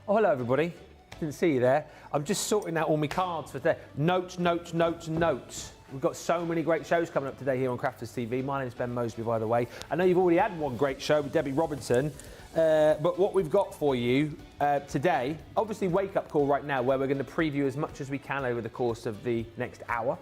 Oh, hello everybody. Didn't see you there. I'm just sorting out all my cards for today. Notes. We've got so many great shows coming up today here on Crafters TV. My name's Ben Moseby, by the way. I know you've already had one great show with Debbie Robinson, but what we've got for you today, obviously wake up call right now, where we're going to preview as much as we can over the course of the next hour.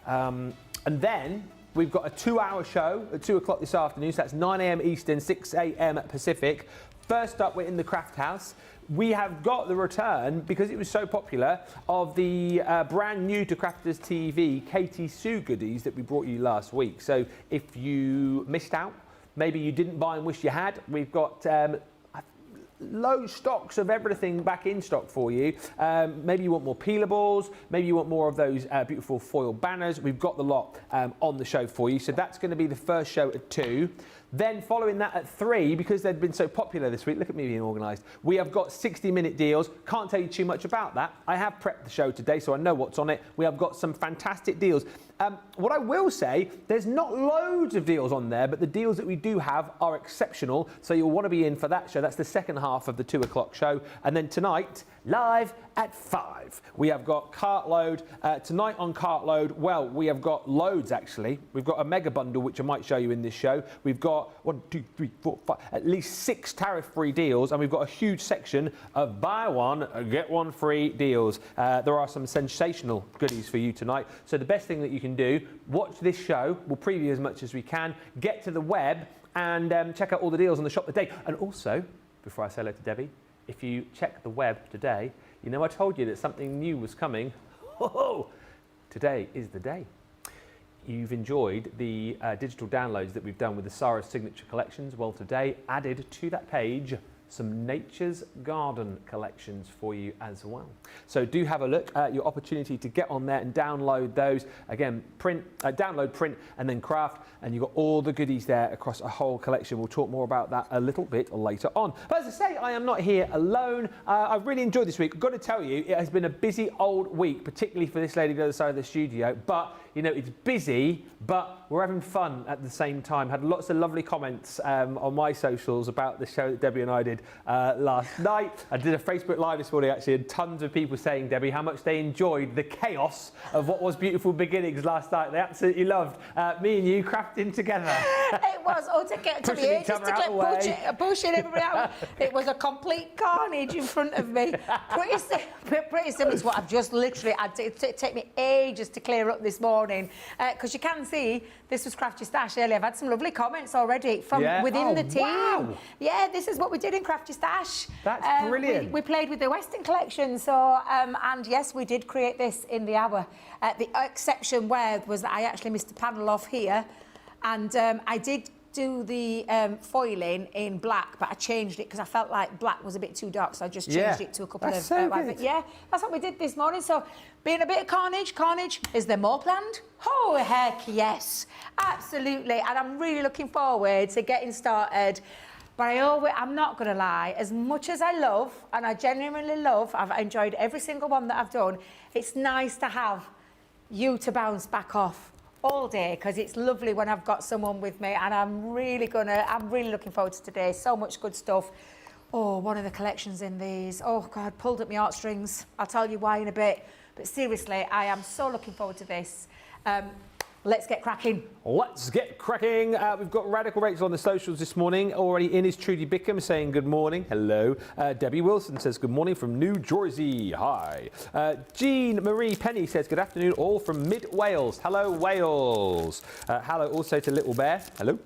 And then we've got a 2-hour show at 2 o'clock this afternoon, so that's 9 a.m. Eastern, 6 a.m. Pacific. First up, we're in the Craft House. We have got the return, because it was so popular, of the brand new to Crafters TV Katy Sue goodies that we brought you last week. So if you missed out, maybe you didn't buy and wish you had, we've got low stocks of everything back in stock for you. Maybe you want more peelables, maybe you want more of those beautiful foil banners. We've got the lot on the show for you. So that's going to be the first show at 2. Then following that at 3, because they've been so popular this week, look at me being organised, we have got 60-minute deals. Can't tell you too much about that. I have prepped the show today, so I know what's on it. We have got some fantastic deals. What I will say, there's not loads of deals on there, but the deals that we do have are exceptional, so you'll want to be in for that show. That's the second half of the 2 o'clock show. And then tonight, live at 5, we have got Cartload. Tonight on Cartload, well, we have got loads, actually. We've got a mega bundle, which I might show you in this show. We've got 1, 2, 3, 4, 5, at least 6 tariff-free deals, and we've got a huge section of buy one, get one free deals. There are some sensational goodies for you tonight. So the best thing that you can do, watch this show. We'll preview as much as we can. Get to the web and check out all the deals on the shop today. And also, before I say hello to Debbie, if you check the web today, you know I told you that something new was coming. Oh, today is the day. You've enjoyed the digital downloads that we've done with the Sarah's Signature Collections. Well, today, added to that page, some Nature's Garden collections for you as well. So do have a look at your opportunity to get on there and download those. Again, download, print, and then craft, and you've got all the goodies there across a whole collection. We'll talk more about that a little bit later on. But as I say, I am not here alone. I've really enjoyed this week. I've got to tell you, it has been a busy old week, particularly for this lady on the other side of the studio. But you know, it's busy, but we're having fun at the same time. Had lots of lovely comments on my socials about the show that Debbie and I did last night. I did a Facebook Live this morning, actually, and tons of people saying, Debbie, how much they enjoyed the chaos of what was Beautiful Beginnings last night. They absolutely loved me and you crafting together. It was, to be ages to get pushing everybody out. It was a complete carnage in front of me. Pretty similar to what I've just literally had to take me ages to clear up this morning. Because you can see, this was Crafty Stash earlier. I've had some lovely comments already from within the team. Wow. Yeah, this is what we did in Crafty Stash. That's brilliant. We played with the Western collection, so and yes, we did create this in the hour. The exception was that I actually missed a panel off here, and I did do the foiling in black, but I changed it because I felt like black was a bit too dark, so I just changed it to a couple of white. Yeah, that's what we did this morning. So, being a bit of carnage. Is there more planned? Oh, heck yes, absolutely. And I'm really looking forward to getting started. But I'm not going to lie, as much as I love, and I genuinely love, I've enjoyed every single one that I've done, it's nice to have you to bounce back off all day, because it's lovely when I've got someone with me, and I'm really looking forward to today. So much good stuff. Oh, one of the collections in these, oh God, pulled at my heartstrings. I'll tell you why in a bit. But seriously, I am so looking forward to this. Let's get cracking. Let's get cracking. We've got Radical Rachel on the socials this morning. Already in is Trudy Bickham saying good morning. Hello. Debbie Wilson says good morning from New Jersey. Hi. Jean Marie Penny says good afternoon, all from Mid Wales. Hello, Wales. Hello also to Little Bear. Hello.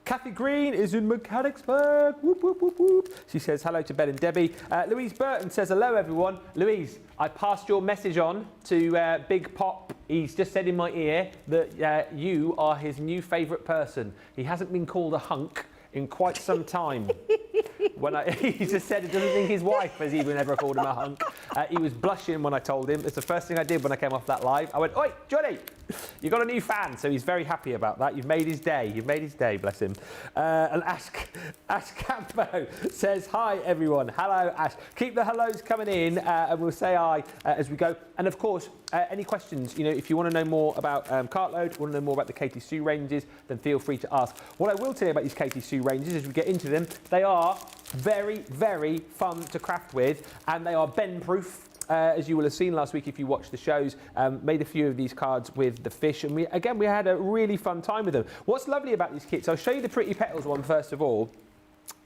Kathy Green is in Mechanicsburg. Whoop, whoop, whoop, whoop. She says hello to Ben and Debbie. Louise Burton says hello, everyone. Louise, I passed your message on to Big Pop. He's just said in my ear that you are his new favourite person. He hasn't been called a hunk in quite some time. He just said he doesn't think his wife has even ever called him a hunk. He was blushing when I told him. It's the first thing I did when I came off that live. I went, oi, Johnny, you got a new fan. So he's very happy about that. You've made his day. You've made his day, bless him. And Ash Campo says, hi, everyone. Hello, Ash. Keep the hellos coming in, and we'll say hi as we go. And, of course, any questions, you know, if you want to know more about Cartload, want to know more about the Katy Sue ranges, then feel free to ask. What I will tell you about these Katy Sue ranges, as we get into them, they are very, very fun to craft with, and they are bend-proof. As you will have seen last week if you watched the shows, made a few of these cards with the fish, and we had a really fun time with them. What's lovely about these kits, I'll show you the Pretty Petals one first of all,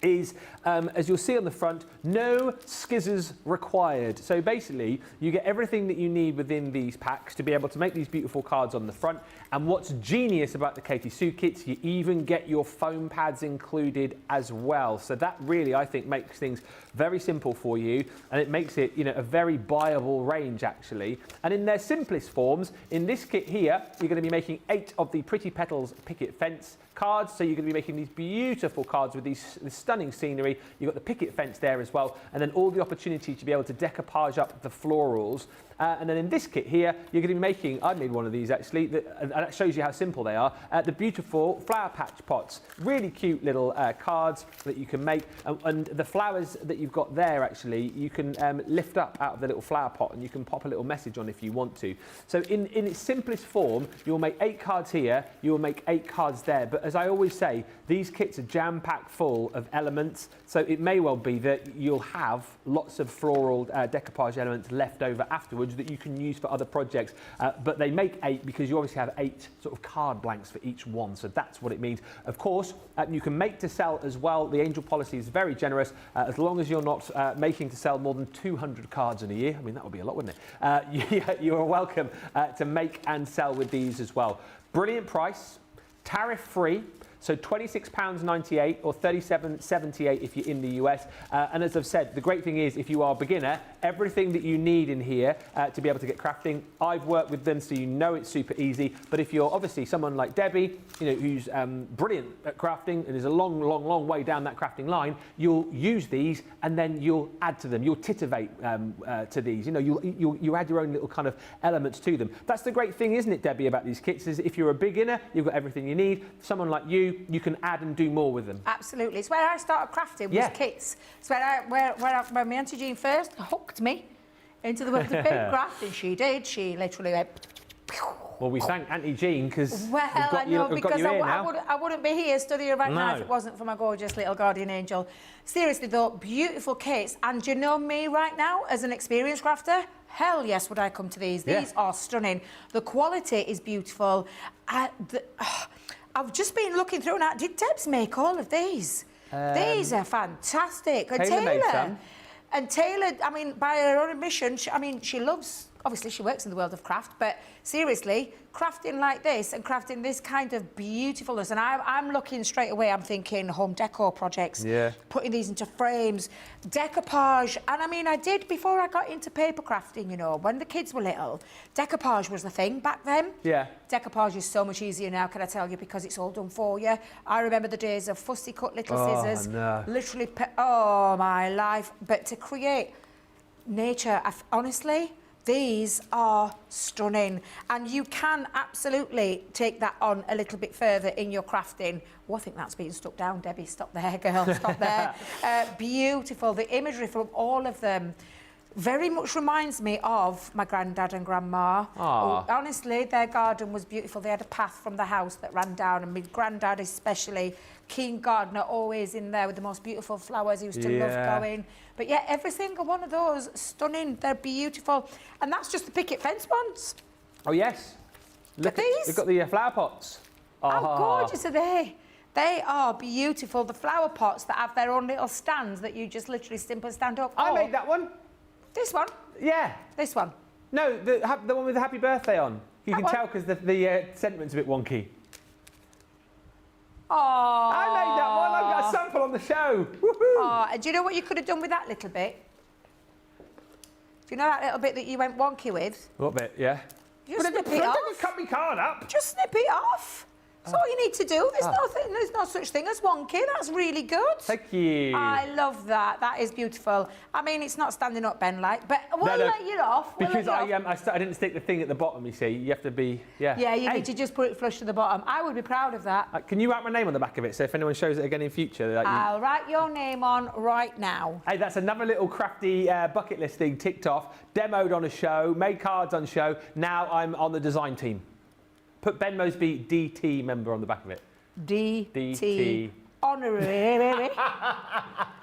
is, as you'll see on the front, no skizzers required. So basically, you get everything that you need within these packs to be able to make these beautiful cards on the front. And what's genius about the Katy Sue kits, you even get your foam pads included as well. So that really, I think, makes things very simple for you, and it makes it, you know, a very buyable range actually. And in their simplest forms, in this kit here, you're going to be making 8 of the Pretty Petals picket fence cards. So you're going to be making these beautiful cards with this stunning scenery. You've got the picket fence there as well, and then all the opportunity to be able to decoupage up the florals. And then in this kit here, you're going to be making, I made one of these actually, and that shows you how simple they are, the beautiful flower patch pots. Really cute little cards that you can make. And the flowers that you've got there actually, you can lift up out of the little flower pot and you can pop a little message on if you want to. So in its simplest form, you'll make 8 cards here, you'll make 8 cards there. But as I always say, these kits are jam-packed full of elements. So it may well be that you'll have lots of floral decoupage elements left over afterwards that you can use for other projects, but they make 8 because you obviously have 8 sort of card blanks for each one, so that's what it means. Of course, you can make to sell as well. The Angel policy is very generous, as long as you're not making to sell more than 200 cards in a year. I mean, that would be a lot, wouldn't it? You are welcome to make and sell with these as well. Brilliant price, tariff-free. So £26.98 or $37.78 if you're in the US. And as I've said, the great thing is if you are a beginner, everything that you need in here to be able to get crafting, I've worked with them, so you know it's super easy. But if you're obviously someone like Debbie, you know, who's brilliant at crafting and is a long, long, long way down that crafting line, you'll use these and then you'll add to them. You'll titivate to these. You know, you add your own little kind of elements to them. That's the great thing, isn't it, Debbie, about these kits, is if you're a beginner, you've got everything you need. Someone like you can add and do more with them. Absolutely. It's where I started crafting, was kits. It's where my Auntie Jean first hooked me into the world of craft, and she did. She literally went... Well, we thank Auntie Jean because I wouldn't be here studying right now if it wasn't for my gorgeous little guardian angel. Seriously though, beautiful kits. And do you know me right now as an experienced crafter? Hell yes, would I come to these. These are stunning. The quality is beautiful. I've just been looking through now. Did Debs make all of these? These are fantastic. And Taylor, I mean, by her own admission, she loves, obviously she works in the world of craft, but seriously, crafting like this and crafting this kind of beautifulness, and I'm looking straight away, I'm thinking home decor projects, putting these into frames, decoupage, and I mean, I did before I got into paper crafting, you know, when the kids were little, decoupage was the thing back then. Yeah. Decoupage is so much easier now, can I tell you, because it's all done for you. I remember the days of fussy cut little scissors, literally, oh my life, but to create nature, honestly, these are stunning, and you can absolutely take that on a little bit further in your crafting. Oh, I think that's being stuck down, Debbie. Stop there, girl. Stop there. Beautiful. The imagery from all of them very much reminds me of my granddad and grandma. Oh, honestly, their garden was beautiful. They had a path from the house that ran down, and my granddad especially, keen gardener, always in there with the most beautiful flowers. He used to love going. But yeah, every single one of those, stunning. They're beautiful. And that's just the picket fence ones. Oh, yes. Look at these. They've got the flower pots. How gorgeous are they? They are beautiful. The flower pots that have their own little stands that you just literally simply stand up. I made that one. This one? Yeah. This one? No, the one with the happy birthday on. You can tell because the sentiment's a bit wonky. Oh, I made that one. I've got a sample on the show. Oh, and do you know what you could have done with that little bit? Do you know that little bit that you went wonky with? What bit? Yeah. Just snip it off. Don't cut my card up. Just snip it off. That's all you need to do. There's no such thing as wonky. That's really good. Thank you. I love that. That is beautiful. I mean, it's not standing up, Ben, like, but we'll let you off. Because I didn't stick the thing at the bottom, you see. You have to be, Yeah, you need to just put it flush to the bottom. I would be proud of that. Can you write my name on the back of it, so if anyone shows it again in future... I'll write your name on right now. Hey, that's another little crafty bucket list thing ticked off. Demoed on a show, made cards on show. Now I'm on the design team. Put Ben Moseby DT member on the back of it. DT. Honorary.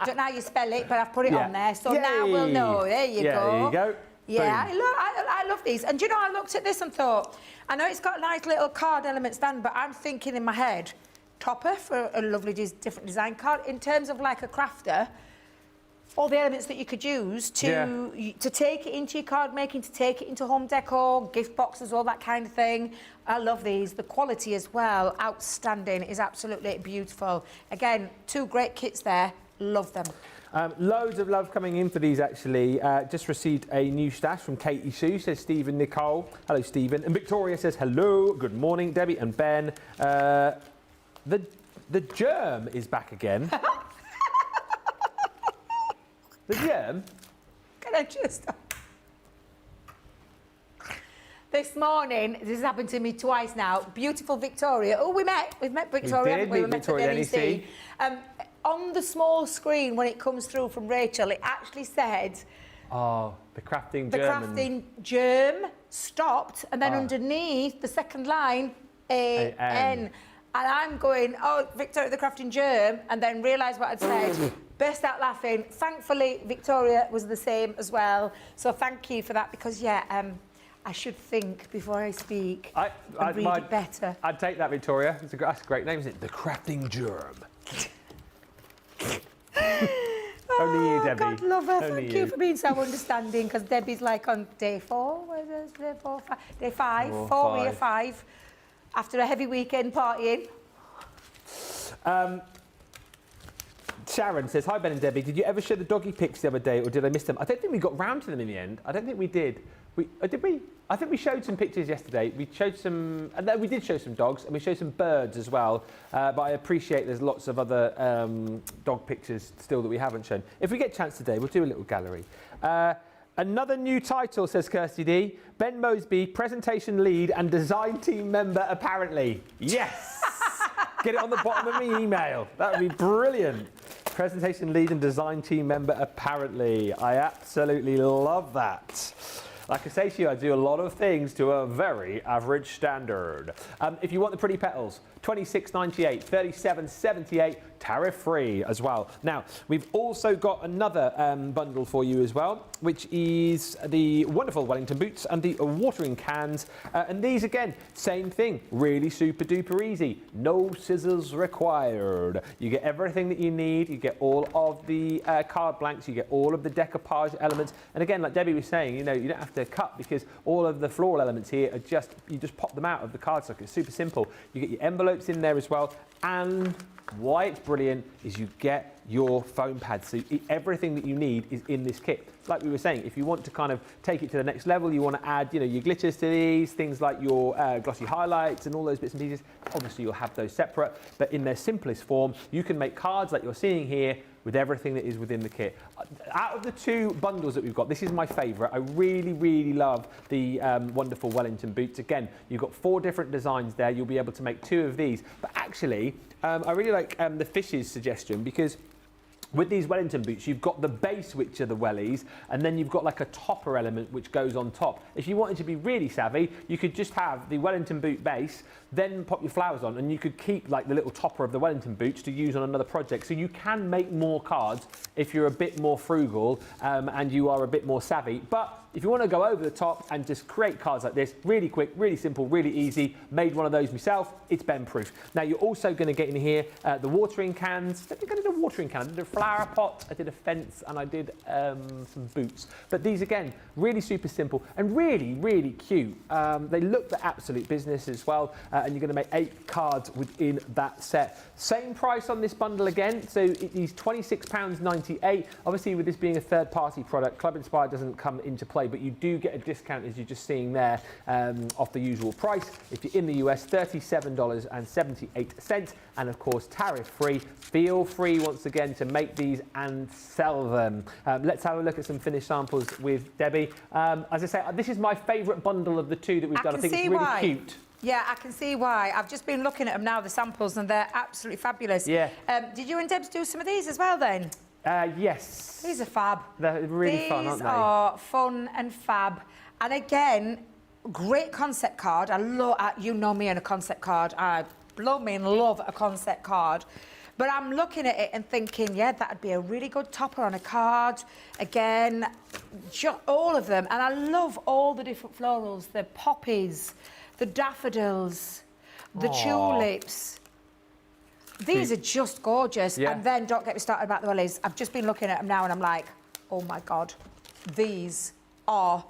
Don't know how you spell it, but I've put it on there. So now we'll know. There you go. There you go. Yeah, I love these. And do you know, I looked at this and thought, I know it's got a nice little card element stand, but I'm thinking in my head, topper for a lovely different design card. In terms of like a crafter, all the elements that you could use to take it into your card making, to take it into home decor, gift boxes, all that kind of thing. I love these. The quality as well, outstanding, is absolutely beautiful. Again, 2 great kits there. Love them. Loads of love coming in for these, actually. Just received a new stash from Katy Sue, says Stephen Nicole. Hello, Stephen. And Victoria says, hello, good morning, Debbie and Ben. The germ is back again. The germ? Can I just... This morning, this has happened to me twice now. Beautiful Victoria. Oh, we've met Victoria, haven't we? We met Victoria at the NEC. On the small screen, when it comes through from Rachel, it actually said... Oh, the crafting germ. The crafting germ stopped, and then underneath the second line, A-N. And I'm going, oh, Victoria, the crafting germ, and then realised what I'd said. Burst out laughing. Thankfully, Victoria was the same as well. So thank you for that, because, I should think before I speak and read it better. I'd take that, Victoria. That's a great name, isn't it? The crafting germ. Only you, Debbie. God love her. Thank you for being so understanding, because Debbie's like on day 4. Where's day 4? Day 5. 4 year 5. After a heavy weekend partying. Sharon says, hi Ben and Debbie, did you ever show the doggy pics the other day, or did I miss them? I don't think we got round to them in the end. I don't think we did. Did we? I think we showed some pictures yesterday. We showed some, we did show some dogs, and we showed some birds as well. But I appreciate there's lots of other dog pictures still that we haven't shown. If we get a chance today, we'll do a little gallery. Another new title, says Kirsty D. Ben Moseby, presentation lead and design team member, apparently. Yes! Get it on the bottom of my email. That would be brilliant. Presentation lead and design team member, apparently. I absolutely love that. Like I say to you, I do a lot of things to a very average standard. If you want the pretty petals, $26.98, $37.78, tariff-free as well. Now, we've also got another bundle for you as well, which is the wonderful Wellington boots and the watering cans. And these, again, same thing, really super-duper easy. No scissors required. You get everything that you need. You get all of the card blanks. You get all of the decoupage elements. And again, like Debbie was saying, you know, you don't have to cut, because all of the floral elements here are just, you just pop them out of the cardstock. It's super simple. You get your envelopes in there as well. And why it's brilliant is you get your foam pads. So everything that you need is in this kit. Like we were saying, if you want to kind of take it to the next level, you want to add, you know, your glitters to these, things like your glossy highlights and all those bits and pieces. Obviously, you'll have those separate, but in their simplest form, you can make cards like you're seeing here with everything that is within the kit. Out of the 2 bundles that we've got, this is my favourite. I really, really love the wonderful Wellington boots. Again, you've got 4 different designs there. You'll be able to make 2 of these. But actually, I really like the fishes suggestion, because with these Wellington boots, you've got the base, which are the wellies, and then you've got like a topper element which goes on top. If you wanted to be really savvy, you could just have the Wellington boot base, then pop your flowers on, and you could keep like the little topper of the Wellington boots to use on another project. So you can make more cards if you're a bit more frugal and you are a bit more savvy. But if you want to go over the top and just create cards like this, really quick, really simple, really easy, made one of those myself, it's Ben proof. Now you're also going to get in here the watering cans. I think I did a watering can, I did a flower pot, I did a fence, and I did some boots. But these, again, really super simple and really, really cute. They look the absolute business as well, and you're going to make 8 cards within that set. Same price on this bundle again, so it is £26.98. Obviously, with this being a third-party product, Club Inspired doesn't come into play. play, but you do get a discount, as you're just seeing there, off the usual price. If you're in the US, $37.78, and of course, tariff-free. Feel free, once again, to make these and sell them. Let's have a look at some finished samples with Debbie. As I say, this is my favourite bundle of the two that we've done. I think it's really cute. Yeah, I can see why. I've just been looking at them now, the samples, and they're absolutely fabulous. Yeah. Did you and Debs do some of these as well, then? Yes. These are fab. They're really fun, aren't they? These are fun and fab. And again, great concept card. I love, you know me and a concept card. I blooming love a concept card. But I'm looking at it and thinking, yeah, that'd be a really good topper on a card. Again, all of them. And I love all the different florals, the poppies, the daffodils, the tulips. These are just gorgeous. Yeah. And then don't get me started about the lilies. I've just been looking at them now and I'm like, oh my God, these are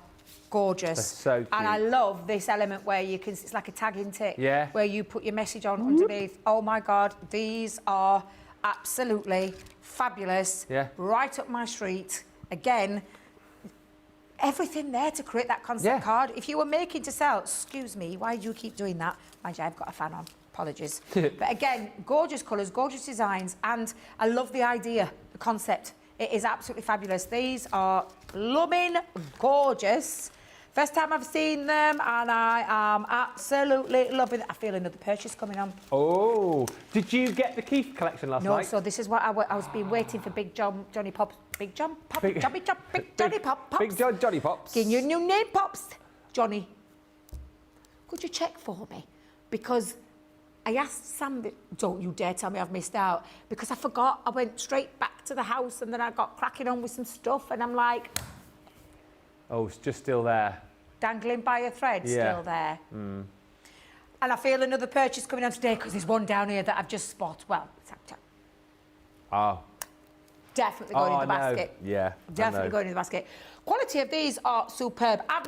gorgeous. They're so cute. And I love this element where you can, it's like a tagging tick, yeah, where you put your message on underneath. Oh my God, these are absolutely fabulous. Yeah. Right up my street. Again, everything there to create that concept card. If you were making to sell, excuse me, why do you keep doing that? Mind you, I've got a fan on. Apologies. But again, gorgeous colours, gorgeous designs, and I love the idea, the concept. It is absolutely fabulous. These are blooming gorgeous. First time I've seen them, and I am absolutely loving it. I feel another purchase coming on. Oh, did you get the Keith collection last night? No, so this is what I was been waiting for. Big Johnny Pops. Big John Pop. Big Johnny Pops. Big Johnny Pops. Getting your new name, Pops. Johnny, could you check for me? Because I asked Sam, don't you dare tell me I've missed out, because I forgot. I went straight back to the house and then I got cracking on with some stuff and I'm like... Oh, it's just still there. Dangling by a thread, still there. Mm. And I feel another purchase coming on today because there's one down here that I've just spotted. Well, oh. Definitely going in the basket. Yeah, definitely going in the basket. Quality of these are superb. I've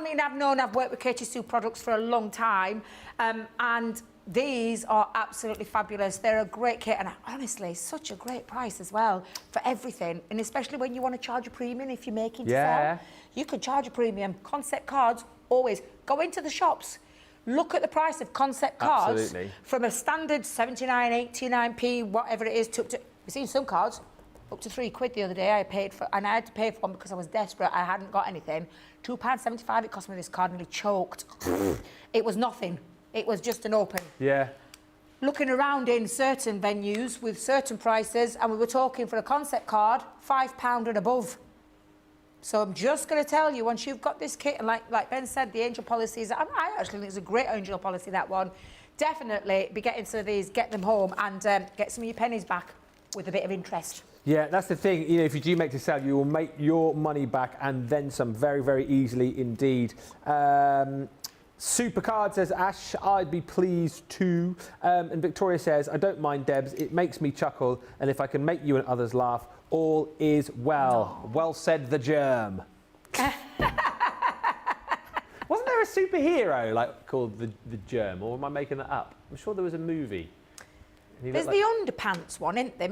worked with Katy Sue products for a long time, and these are absolutely fabulous. They're a great kit, and honestly, such a great price as well for everything. And especially when you want to charge a premium if you're making to sell, you can charge a premium. Concept cards, always go into the shops. Look at the price of concept cards from a standard 79, 89p, whatever it is, to we've seen some cards up to £3 the other day. I paid for, and I had to pay for one because I was desperate. I hadn't got anything. £2.75 it cost me. This card, nearly choked. It was nothing. It was just an open. Yeah. Looking around in certain venues with certain prices, and we were talking for a concept card, £5 and above. So I'm just going to tell you, once you've got this kit, and like Ben said, the angel policies, I actually think it's a great angel policy, that one. Definitely be getting some of these, get them home, and get some of your pennies back with a bit of interest. Yeah, that's the thing. You know, if you do make to sell, you will make your money back and then some very, very easily indeed. Supercard says, Ash, I'd be pleased too. And Victoria says, I don't mind, Debs. It makes me chuckle. And if I can make you and others laugh, all is well. No. Well said, the germ. Wasn't there a superhero called the Germ, or am I making that up? I'm sure there was a movie. There's the Underpants one, isn't there?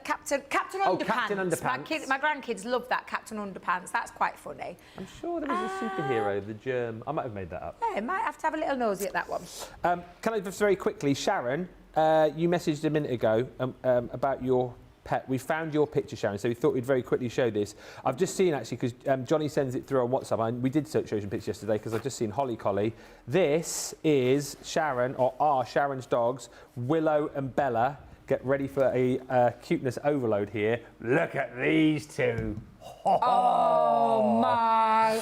Captain Underpants. Oh, Captain Underpants. My grandkids love that, Captain Underpants. That's quite funny. I'm sure there was a superhero, the Germ. I might have made that up. Yeah, might have to have a little nosy at that one. Can I just very quickly, Sharon, you messaged a minute ago about your pet. We found your picture, Sharon, so we thought we'd very quickly show this. I've just seen, actually, because Johnny sends it through on WhatsApp, and we did show some pictures yesterday because I've just seen Holly Collie. This is Sharon, or are Sharon's dogs, Willow and Bella. Get ready for a cuteness overload here. Look at these two. Oh my.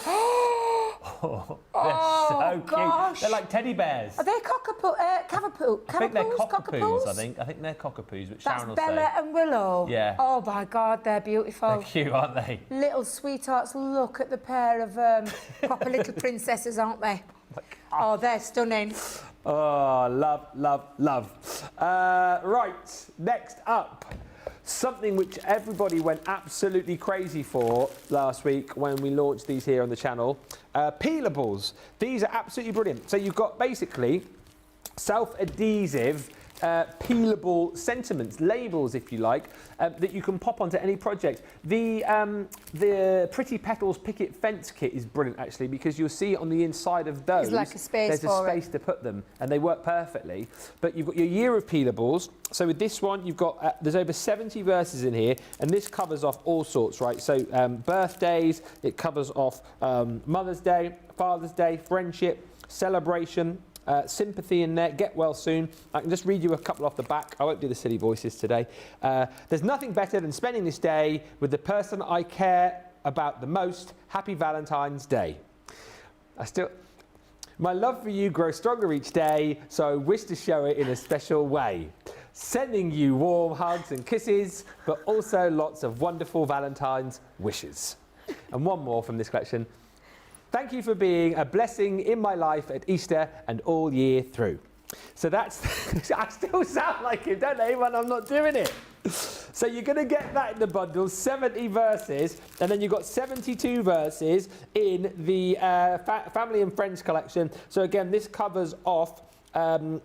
They're so cute. They're like teddy bears. Are they cavapoos? I think they're cockapoos. I think they're cockapoos, which Sharon will say. That's Bella and Willow. Yeah. Oh my God, they're beautiful. They're cute, aren't they? Little sweethearts. Look at the pair of proper little princesses, aren't they? Oh, they're stunning. Oh, love, love, love. Right, next up. Something which everybody went absolutely crazy for last week when we launched these here on the channel. Peelables. These are absolutely brilliant. So you've got basically self-adhesive peelable sentiments, labels if you like, that you can pop onto any project. The Pretty Petals Picket Fence kit is brilliant actually, because you'll see on the inside of those, there's like a space there's a space to put them, and they work perfectly. But you've got your year of peelables. So with this one, you've got, there's over 70 verses in here, and this covers off all sorts, right? So birthdays, it covers off Mother's Day, Father's Day, friendship, celebration, sympathy in there, get well soon. I can just read you a couple off the back. I won't do the silly voices today. There's nothing better than spending this day with the person I care about the most. Happy Valentine's Day. My love for you grows stronger each day, so I wish to show it in a special way. Sending you warm hugs and kisses, but also lots of wonderful Valentine's wishes. And one more from this collection. Thank you for being a blessing in my life at Easter and all year through. So that's, I still sound like him, don't I, when I'm not doing it. So you're going to get that in the bundle, 70 verses, and then you've got 72 verses in the Family and Friends collection. So again, this covers off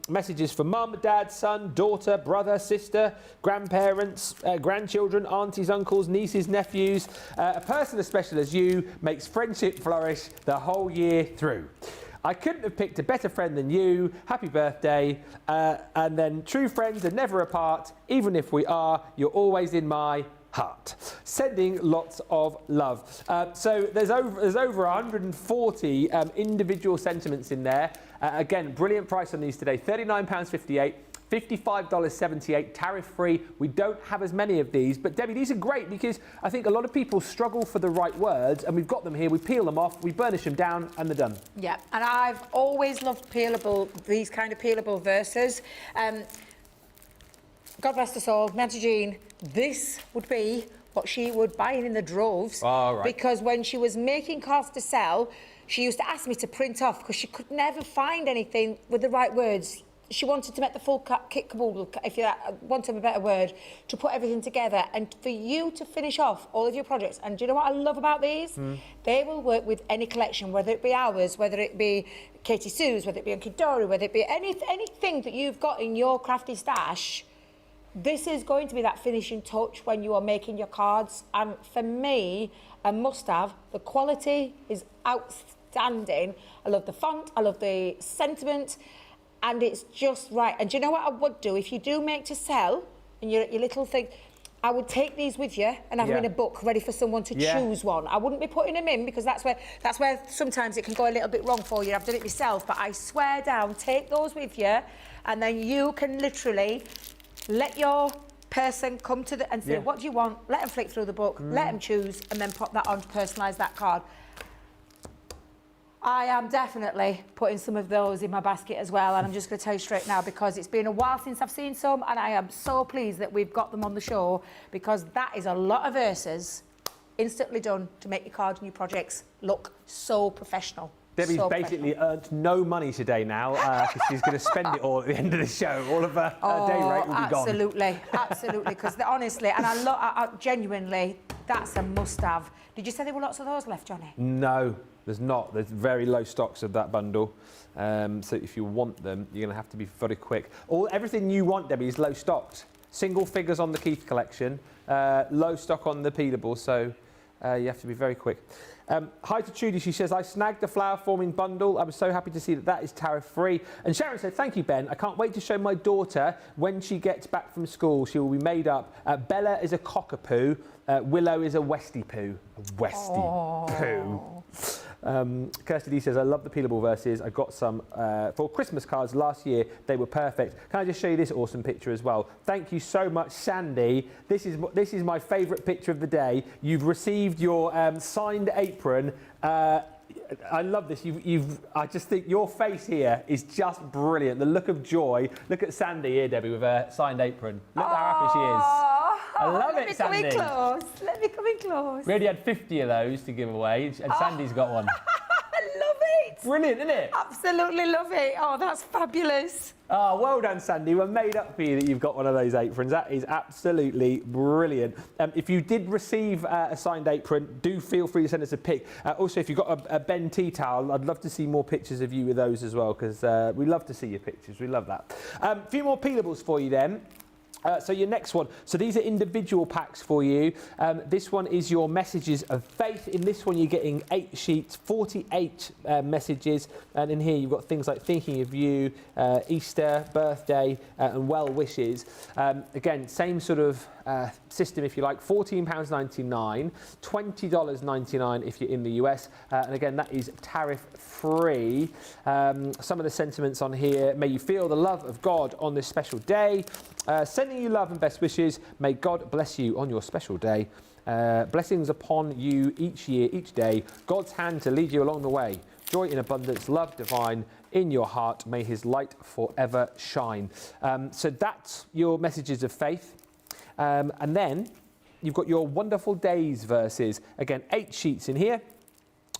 messages for mum, dad, son, daughter, brother, sister, grandparents, grandchildren, aunties, uncles, nieces, nephews. A person as special as you makes friendship flourish the whole year through. I couldn't have picked a better friend than you. Happy birthday. And then true friends are never apart. Even if we are, you're always in my heart. Sending lots of love. So there's over 140 individual sentiments in there. Again, brilliant price on these today. £39.58. $55.78 tariff-free. We don't have as many of these, but Debbie, these are great because I think a lot of people struggle for the right words, and we've got them here. We peel them off, we burnish them down, and they're done. Yeah, and I've always loved these kind of peelable verses. God rest her soul, Auntie Jean, this would be what she would buy in the droves. Oh, right. Because when she was making cards to sell, she used to ask me to print off because she could never find anything with the right words. She wanted to make the full kit caboodle, if you want a better word, to put everything together and for you to finish off all of your projects. And do you know what I love about these? They will work with any collection, whether it be ours, whether it be Katy Sue's, whether it be Uncle Dory, whether it be anything that you've got in your crafty stash. This is going to be that finishing touch when you are making your cards. And for me, a must-have. The quality is outstanding. I love the font, I love the sentiment. And it's just right. And do you know what I would do? If you do make to sell, and your little thing, I would take these with you and have them in a book ready for someone to choose one. I wouldn't be putting them in because that's where sometimes it can go a little bit wrong for you. I've done it myself, but I swear down, take those with you, and then you can literally let your person come to and say, what do you want? Let them flick through the book, let them choose, and then pop that on to personalise that card. I am definitely putting some of those in my basket as well, and I'm just going to tell you straight now because it's been a while since I've seen some, and I am so pleased that we've got them on the show because that is a lot of verses instantly done to make your cards and your projects look so professional. Debbie's basically earned no money today now because she's going to spend it all at the end of the show. All of her day rate will be gone. Absolutely, because honestly, and I genuinely, that's a must-have. Did you say there were lots of those left, Johnny? No. There's not. There's very low stocks of that bundle. So if you want them, you're going to have to be very quick. Everything you want, Debbie, is low stocks. Single figures on the Keith collection, low stock on the Peelable, so you have to be very quick. Hi to Trudy, she says, I snagged the flower forming bundle. I was so happy to see that is tariff-free. And Sharon said, thank you, Ben. I can't wait to show my daughter when she gets back from school. She will be made up. Bella is a cockapoo. Willow is a Westie poo. Poo. Kirsty D says, I love the Peelable verses. I got some for Christmas cards last year. They were perfect. Can I just show you this awesome picture as well? Thank you so much, Sandy. This is my favourite picture of the day. You've received your signed apron. I love this. I just think your face here is just brilliant. The look of joy. Look at Sandy here, Debbie, with her signed apron. Look how happy she is. I love it, Sandy. Let me come in close. Let me come in close. We already had 50 of those to give away, and Sandy's got one. I love it. brilliant, isn't it? Absolutely love it. Oh, that's fabulous. Oh, well done, Sandy. We're made up for you that you've got one of those aprons. That is absolutely brilliant. If you did receive a signed apron, do feel free to send us a pic. Also, if you've got a Ben tea towel, I'd love to see more pictures of you with those as well, because we love to see your pictures. We love that. A few more peelables for you then. So your next one, so these are individual packs for you. This one is your messages of faith. In this one you're getting 8 sheets, 48 messages, and in here you've got things like thinking of you, Easter, birthday, and well wishes. Again, same sort of system if you like, £14.99, $20.99 if you're in the US, and again that is tariff free. Some of the sentiments on here: may you feel the love of God on this special day. Sending you love and best wishes. May God bless you on your special day. Blessings upon you each year, each day. God's hand to lead you along the way. Joy in abundance, love divine in your heart. May his light forever shine. So that's your messages of faith. And then you've got your wonderful days verses. Again, 8 sheets in here.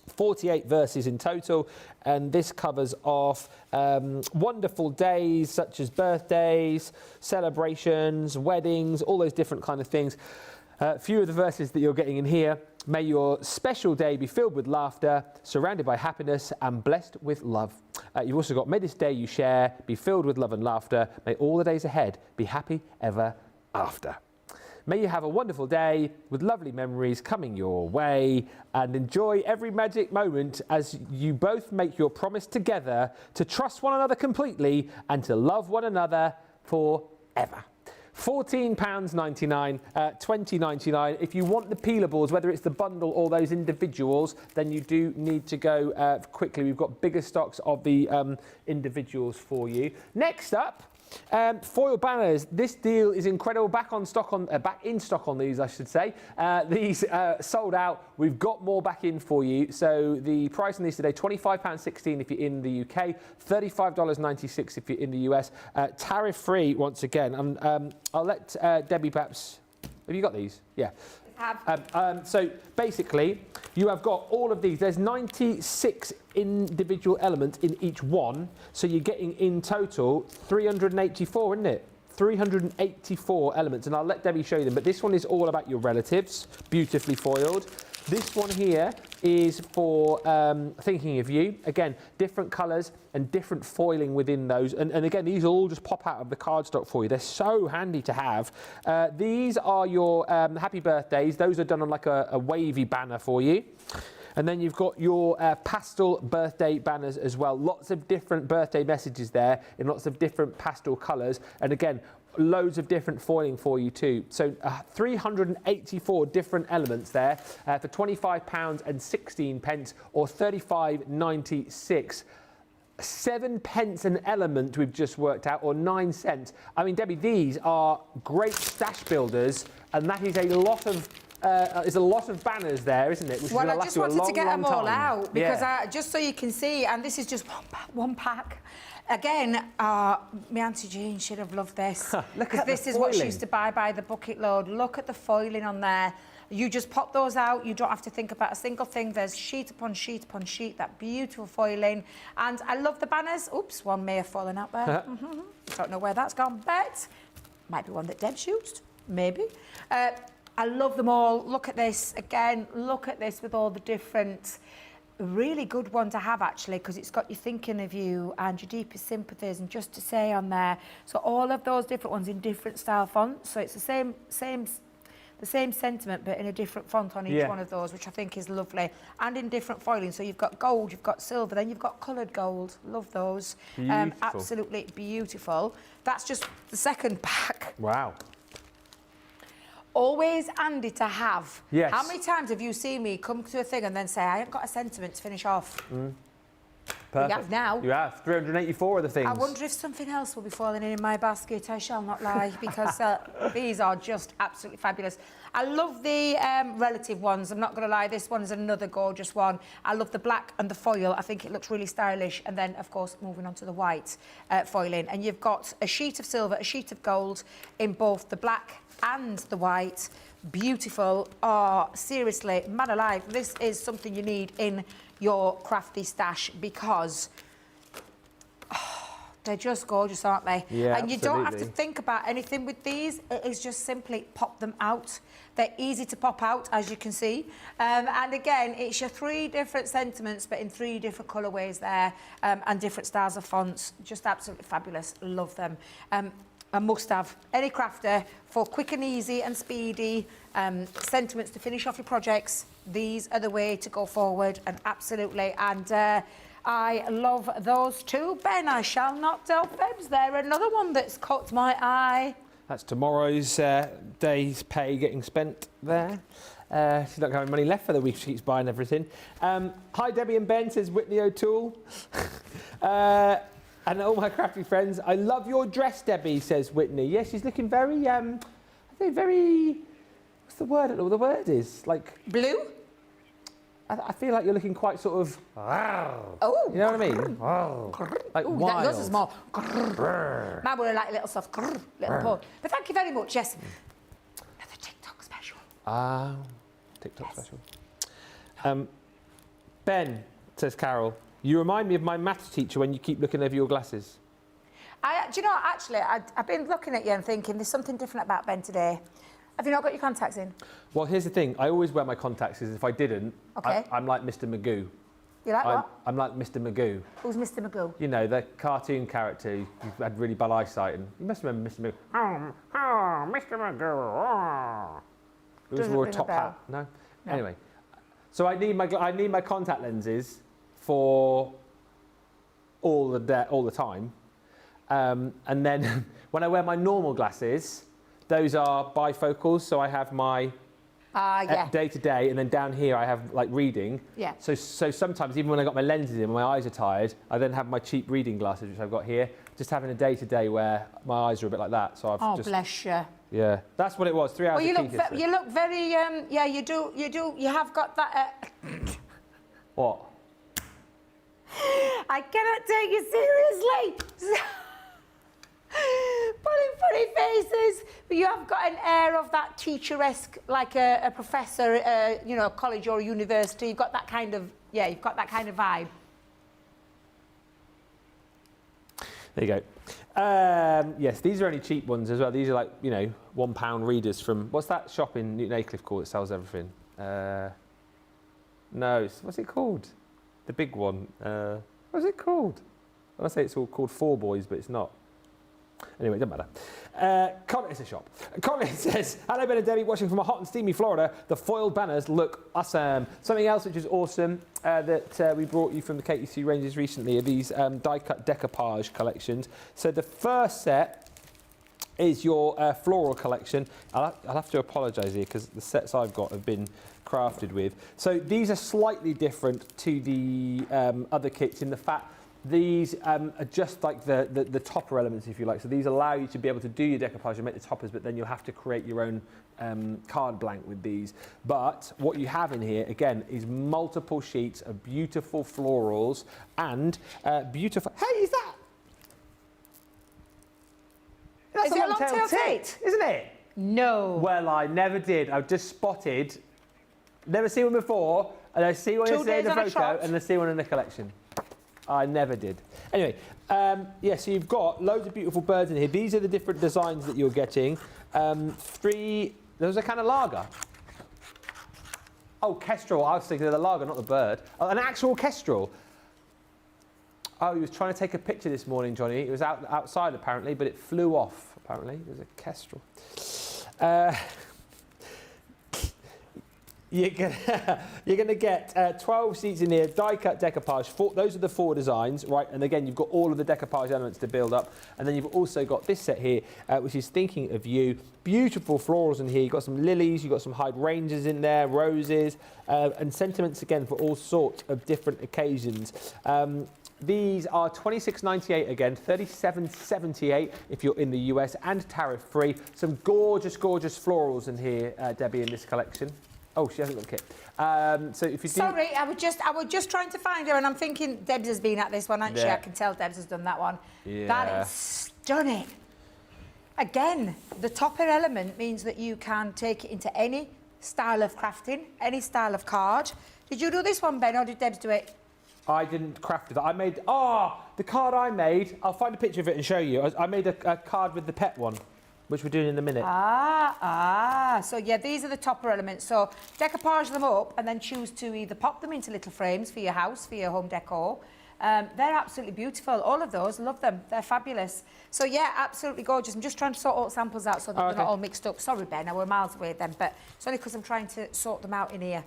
48 verses in total, and this covers off wonderful days such as birthdays, celebrations, weddings, all those different kind of things. A few of the verses that you're getting in here: may your special day be filled with laughter, surrounded by happiness and blessed with love. You've also got: may this day you share be filled with love and laughter, may all the days ahead be happy ever after. May you have a wonderful day with lovely memories coming your way, and enjoy every magic moment as you both make your promise together to trust one another completely and to love one another forever. £14.99, $20.99. If you want the peelables, whether it's the bundle or those individuals, then you do need to go quickly. We've got bigger stocks of the individuals for you. Next up, foil banners. This deal is incredible. Back in stock on these, I should say. These sold out. We've got more back in for you. So the price on these today: £25.16 if you're in the UK, $35.96 if you're in the US. Tariff free once again. I'll let Debbie perhaps. Have you got these? Yeah. So basically, you have got all of these. There's 96 individual elements in each one, so you're getting in total 384, isn't it? 384 elements, and I'll let Debbie show you them. But this one is all about your relatives, beautifully foiled. This one here is for thinking of you. Again, different colours and different foiling within those. And again, these all just pop out of the cardstock for you. They're so handy to have. These are your happy birthdays. Those are done on like a wavy banner for you. And then you've got your pastel birthday banners as well. Lots of different birthday messages there in lots of different pastel colours. And again, loads of different foiling for you too. So 384 different elements there for £25.16 or $35.96. 7 pence an element we've just worked out, or 9 cents. I mean, Debbie, these are great stash builders, and that is a lot of banners there, isn't it? Which well, I just wanted to get them all out because just so you can see, and this is just one pack. Again, my Auntie Jean should have loved this. Because this is what she used to buy by the bucket load. Look at the foiling on there. You just pop those out. You don't have to think about a single thing. There's sheet upon sheet upon sheet, that beautiful foiling. And I love the banners. Oops, one may have fallen out there. Don't know where that's gone, but might be one that Deb's used. Maybe. I love them all. Look at this. Again, look at this with all the different... Really good one to have, actually, because it's got you thinking of you and your deepest sympathies and just to say on there. So all of those different ones in different style fonts. So it's the same sentiment, but in a different font on each one of those, which I think is lovely. And in different foiling. So you've got gold, you've got silver, then you've got coloured gold. Love those. Absolutely beautiful. That's just the second pack. Wow. Always handy to have. Yes. How many times have you seen me come to a thing and then say, I haven't got a sentiment to finish off? Perfect. You have now. You have 384 of the things. I wonder if something else will be falling in my basket. I shall not lie, because these are just absolutely fabulous. I love the relative ones. I'm not going to lie, this one is another gorgeous one. I love the black and the foil. I think it looks really stylish. And then, of course, moving on to the white foiling. And you've got a sheet of silver, a sheet of gold in both the black and the white. Beautiful. Oh, seriously, man alive, this is something you need in your crafty stash because they're just gorgeous, aren't they? Yeah, and you don't have to absolutely. think about anything with these. It is just simply pop them out. They're easy to pop out, as you can see. And again, it's your 3 different sentiments, but in 3 different colourways there, and different styles of fonts. Just absolutely fabulous. Love them. A must-have. Any crafter for quick and easy and speedy sentiments to finish off your projects. These are the way to go forward, and absolutely. And I love those too. Ben, I shall not tell Febs there. Another one that's caught my eye. That's tomorrow's day's pay getting spent there. She's not having money left for the week. She keeps buying everything. Hi, Debbie and Ben, says Whitney O'Toole. And all my crafty friends, I love your dress, Debbie, says Whitney. Yes, she's looking very, I think very, what's the word? I don't know what the word is. Like Blue? I feel like you're looking quite sort of, Oh. you know what I mean? Like Ooh, wild. yours is more. Mine were like a little soft, little more. But thank you very much. Yes. Another TikTok special. TikTok special. Ben, says Carol, you remind me of my maths teacher when you keep looking over your glasses. Do you know, actually, I've been looking at you and thinking there's something different about Ben today. Have you not got your contacts in? Well, here's the thing. I always wear my contacts because if I didn't, Okay. I'm like Mr. Magoo. You like what? I'm like Mr. Magoo. Who's Mr. Magoo? You know, the cartoon character who had really bad eyesight. And you must remember Mr. Magoo. Oh, Mr. Magoo. It was Doesn't wore a ring a top bell. hat. No? Anyway. So I need my contact lenses for all the time. And then when I wear my normal glasses, those are bifocals, so I have my Yeah. day to day, and then down here I have like reading. Yeah. So sometimes even when I got my lenses in, when my eyes are tired, I then have my cheap reading glasses, which I've got here. Just having a day to day where my eyes are a bit like that. So I've Oh, just bless you. yeah, that's what it was. 3 hours. Well, of Keith you look very. Yeah, you do. You have got that. What? I cannot take you seriously. Putting funny faces, but you have got an air of that teacher-esque, like a professor, you know, college or university. You've got that kind of, you've got that kind of vibe. There you go. Yes, these are only cheap ones as well. These are like, you know, £1 readers from, what's that shop in Newton Aycliffe called that sells everything? No, what's it called? The big one. What's it called? I want to say it's all called Four Boys, but it's not. Anyway, it doesn't matter. Colin, it's a shop. Colin says, hello Ben and Debbie, watching from a hot and steamy Florida. The foiled banners look awesome. Something else which is awesome that we brought you from the Katy Sue ranges recently are these die-cut decoupage collections. So the first set is your floral collection. I'll have to apologise here because the sets I've got have been crafted with. So these are slightly different to the other kits in the fact these are just like the topper elements, if you like. So these allow you to be able to do your decoupage and make the toppers, but then you'll have to create your own card blank with these. But what you have in here, again, is multiple sheets of beautiful florals and beautiful... Hey, is that? That's Is it a long-tailed tit? Isn't it? No. Well, I never did. I've just spotted, never seen one before, and I see one 2 yesterday in days the on a photo, trot. and I see one in the collection. I never did. Anyway, yeah, so you've got loads of beautiful birds in here. These are the different designs that you're getting. There's a kind of lager. Oh, kestrel. I was thinking of the lager, not the bird. Oh, an actual kestrel. Oh, he was trying to take a picture this morning, Johnny. It was outside, apparently, but it flew off, apparently. It was a kestrel. You're gonna get 12 seats in here, die-cut decoupage. Those are the 4 designs, right? And again, you've got all of the decoupage elements to build up. And then you've also got this set here, which is Thinking of You. Beautiful florals in here. You've got some lilies, you've got some hydrangeas in there, roses, and sentiments again for all sorts of different occasions. These are $26.98 again, $37.78 if you're in the US, and tariff-free. Some gorgeous, gorgeous florals in here, Debbie, in this collection. Oh, she hasn't got the kit. So if you do... Sorry, I was just trying to find her, and I'm thinking Debs has been at this one, hasn't she? Yeah. I can tell Debs has done that one. Yeah. That is stunning. Again, the topper element means that you can take it into any style of crafting, any style of card. Did you do this one, Ben, or did Debs do it? I didn't craft it. I made, the card I made, I'll find a picture of it and show you. I made a card with the pet one, which we're doing in a minute. So yeah, these are the topper elements. So decoupage them up and then choose to either pop them into little frames for your house, for your home decor. They're absolutely beautiful. All of those, love them. They're fabulous. So yeah, absolutely gorgeous. I'm just trying to sort all the samples out so that they're not all mixed up. Sorry, Ben, I were miles away then, but it's only because I'm trying to sort them out in here.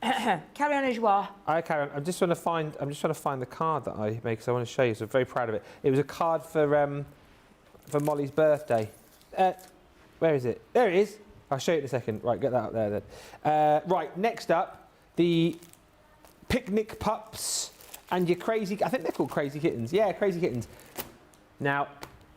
Carry on as you are. I carry on. I'm just trying to find the card that I made because I want to show you. So I'm very proud of it. It was a card for Molly's birthday. Where is it? There it is. I'll show you in a second. Right, get that up there then. Right, next up, the picnic pups and your crazy. I think they're called crazy kittens. Yeah, crazy kittens. Now,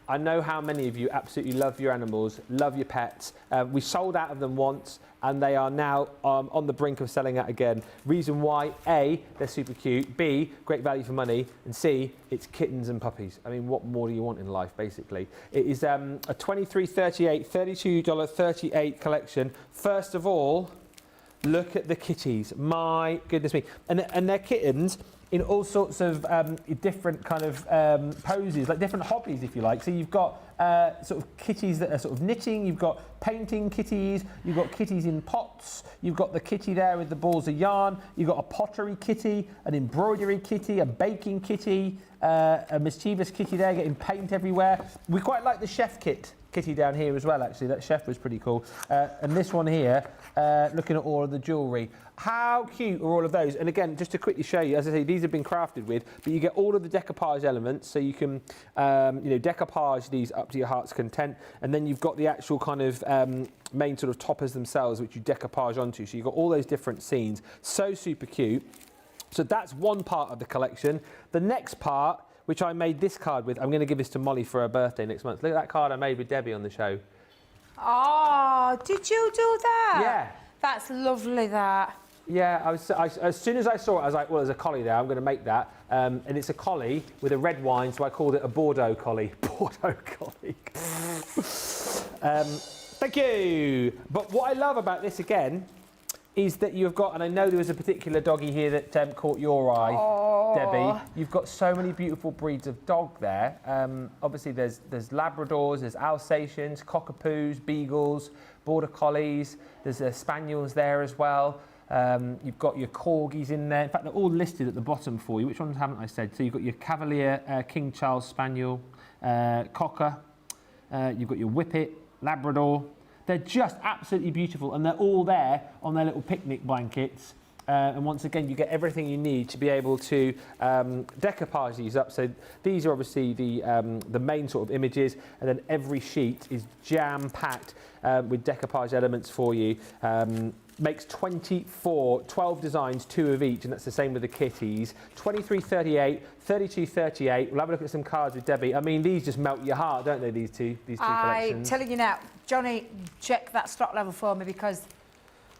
I know how many of you absolutely love your animals, love your pets. We sold out of them once and they are now on the brink of selling out again. Reason why, A, they're super cute, B, great value for money, and C, it's kittens and puppies. I mean, what more do you want in life, basically? It is a $23.38, $32.38 collection. First of all, look at the kitties. My goodness me. And they're kittens in all sorts of different kind of poses, like different hobbies, if you like. So you've got sort of kitties that are sort of knitting, you've got painting kitties, you've got kitties in pots, you've got the kitty there with the balls of yarn, you've got a pottery kitty, an embroidery kitty, a baking kitty, a mischievous kitty there getting paint everywhere. We quite like the chef kitty down here as well, actually. That chef was pretty cool. And this one here, looking at all of the jewellery. How cute are all of those? And again, just to quickly show you, as I say, these have been crafted with, but you get all of the decoupage elements, so you can, decoupage these up to your heart's content. And then you've got the actual kind of main sort of toppers themselves, which you decoupage onto. So you've got all those different scenes. So super cute. So that's one part of the collection. The next part, which I made this card with, I'm going to give this to Molly for her birthday next month. Look at that card I made with Debbie on the show. Oh, did you do that? Yeah. That's lovely, that. Yeah, as soon as I saw it, I was like, well, there's a collie there, I'm going to make that. And it's a collie with a red wine, so I called it a Bordeaux collie. Bordeaux collie. Thank you. But what I love about this, again, is that you've got, and I know there was a particular doggy here that caught your eye, Debbie. You've got so many beautiful breeds of dog there. Obviously, there's Labradors, there's Alsatians, Cockapoos, Beagles, Border Collies. There's Spaniels there as well. You've got your Corgis in there. In fact, they're all listed at the bottom for you. Which ones haven't I said? So you've got your Cavalier, King Charles Spaniel, Cocker. You've got your Whippet, Labrador. They're just absolutely beautiful, and they're all there on their little picnic blankets. And once again, you get everything you need to be able to decoupage these up. So these are obviously the main sort of images, and then every sheet is jam-packed with decoupage elements for you. Makes 12 designs, 2 of each, and that's the same with the kitties. $23.38, $32.38. We'll have a look at some cards with Debbie. I mean, these just melt your heart, don't they, these two collections? I'm telling you now, Johnny, check that stock level for me because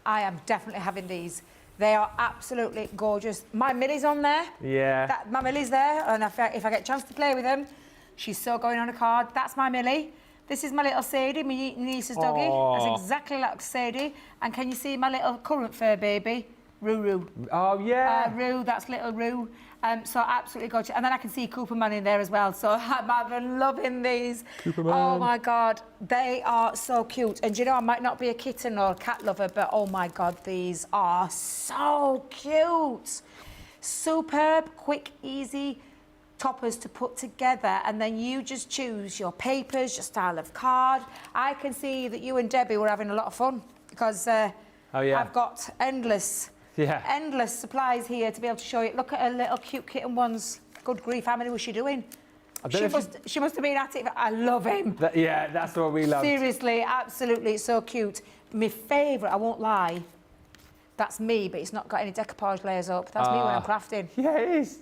I am definitely having these. They are absolutely gorgeous. My Millie's on there. Yeah. My Millie's there, and if I get a chance to play with them, she's so going on a card. That's my Millie. This is my little Sadie, my niece's doggy. Aww. That's exactly like Sadie. And can you see my little current fur baby, Ruru? Oh, yeah. Roo, that's little Roo. So absolutely gorgeous. And then I can see Cooperman in there as well. So I'm loving these. Cooperman. Oh, my God. They are so cute. And you know, I might not be a kitten or a cat lover, but oh, my God, these are so cute. Superb, quick, easy toppers to put together, and then you just choose your papers, your style of card. I can see that you and Debbie were having a lot of fun because I've got endless supplies here to be able to show you. Look at her little cute kitten ones. Good grief, how many was she doing? She must have been at it. I love him. Yeah, that's what we love. Seriously, absolutely, so cute. My favourite, I won't lie, that's me, but it's not got any decoupage layers up. That's me when I'm crafting. Yeah, it is.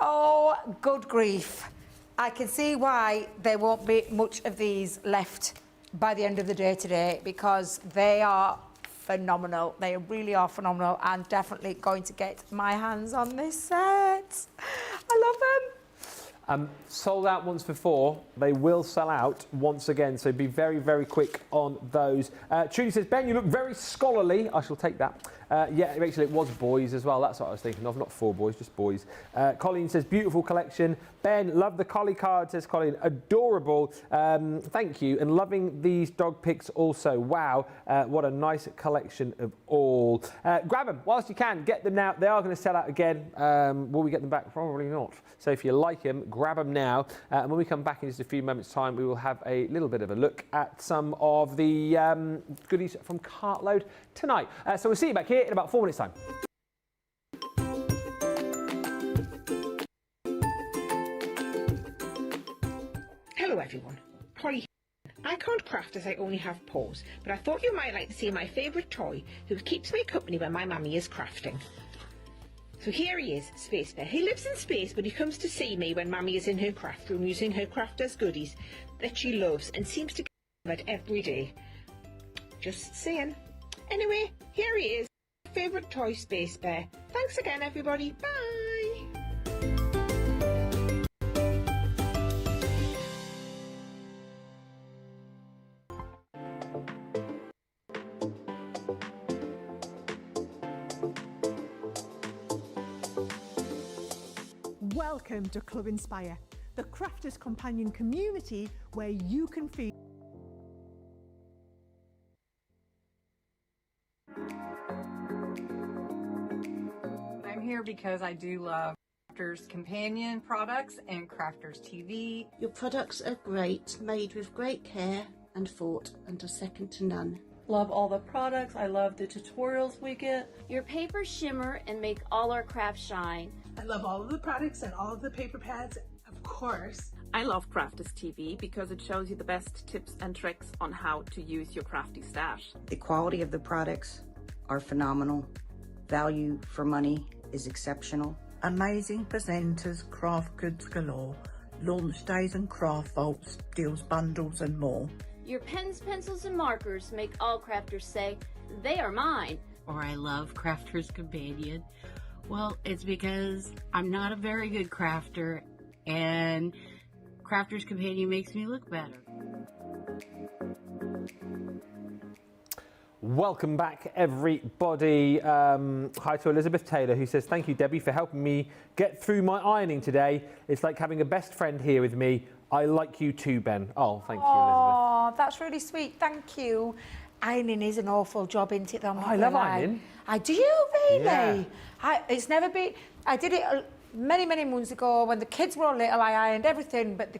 Oh, good grief. I can see why there won't be much of these left by the end of the day today because they are phenomenal. They really are phenomenal and definitely going to get my hands on this set. I love them. Sold out once before. They will sell out once again, so be very, very quick on those. Trudy says, Ben, you look very scholarly. I shall take that. Yeah, actually it was boys as well. That's what I was thinking of, not 4 boys, just boys. Colleen says, beautiful collection. Ben, love the collie card, says Colleen. Adorable. Thank you. And loving these dog pics also. Wow, what a nice collection of all. Grab them whilst you can. Get them now. They are going to sell out again. Will we get them back? Probably not. So if you like them, grab them now. And when we come back in just a few moments' time, we will have a little bit of a look at some of the goodies from Cartload tonight. So we'll see you back here in about 4 minutes' time. Hello everyone, Holly. I can't craft as I only have paws, but I thought you might like to see my favourite toy who keeps me company when my mummy is crafting. So here he is, Space Bear. He lives in space, but he comes to see me when mummy is in her craft room using her crafters goodies that she loves and seems to get it every day. Just saying. Anyway, here he is, favourite toy, Space Bear. Thanks again everybody, bye! Welcome to Club Inspire, the Crafters Companion community where you can feel. I'm here because I do love Crafters Companion products and Crafters TV. Your products are great, made with great care and thought, and are second to none. Love all the products. I love the tutorials we get. Your papers shimmer and make all our crafts shine. I love all of the products and all of the paper pads, of course. I love Crafters TV because it shows you the best tips and tricks on how to use your crafty stash. The quality of the products are phenomenal. Value for money is exceptional. Amazing presenters, craft goods galore, launch days and craft vaults, deals bundles and more. Your pens, pencils, and markers make all crafters say, they are mine. Or I love Crafters Companion. Well, it's because I'm not a very good crafter, and Crafters Companion makes me look better. Welcome back, everybody. Hi to Elizabeth Taylor, who says, thank you, Debbie, for helping me get through my ironing today. It's like having a best friend here with me. I like you too, Ben. Oh, thank you, Elizabeth. Oh, that's really sweet. Thank you. Ironing is an awful job, isn't it? I love ironing. Do you really? Yeah. It's never been. I did it many, many moons ago when the kids were all little. I ironed everything but the